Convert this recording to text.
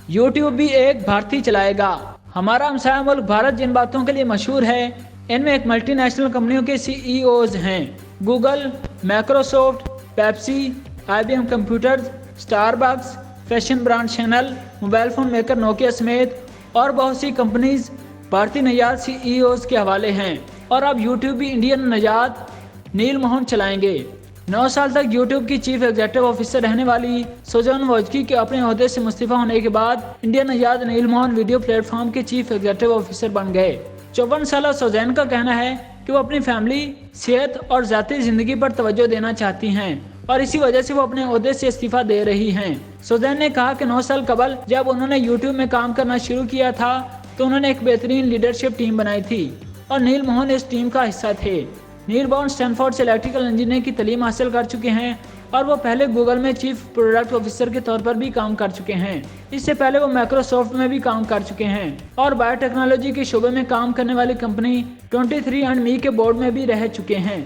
YouTube भी एक भारतीय चलाएगा। हमारा हमसाया मुल्क भारत जिन बातों के लिए मशहूर है, इनमें एक मल्टीनेशनल कंपनियों के सीईओज हैं। Google, Microsoft, Pepsi, IBM computers, Starbucks, fashion brand channel, mobile phone maker Nokia समेत और बहुत सी कंपनीज भारतीय नजात सीईओज के हवाले हैं। और अब यूट्यूब भी इंडियन नजात नील मोहन चलाएंगे। 9 साल तक यूट्यूब की चीफ एग्जीक्यूटिव ऑफिसर रहने वाली सुजान वोज्की के अपने ओहदे से मुस्तीफा होने के बाद इंडियन नजात नील मोहन वीडियो प्लेटफॉर्म के चीफ एग्जीक्यूटिव ऑफिसर बन गए। 54 साल सुजैन का कहना है कि वो अपनी फैमिली, सेहत और ज़ाती ज़िंदगी पर तवज्जो देना चाहती हैं और इसी वजह से वो अपने ओहदे से इस्तीफा दे रही हैं। सुजैन ने कहा कि 9 साल कबल जब उन्होंने यूट्यूब में काम करना शुरू किया था तो उन्होंने एक बेहतरीन लीडरशिप टीम बनाई थी और नील मोहन इस टीम का हिस्सा थे। नील मोहन स्टैनफोर्ड से इलेक्ट्रिकल इंजीनियरिंग की तालीम हासिल कर चुके हैं और वो पहले गूगल में चीफ प्रोडक्ट ऑफिसर के तौर पर भी काम कर चुके हैं। इससे पहले वो माइक्रोसॉफ्ट में भी काम कर चुके हैं और बायोटेक्नोलॉजी के शोबे में काम करने वाली कंपनी 23andMe के बोर्ड में भी रह चुके हैं।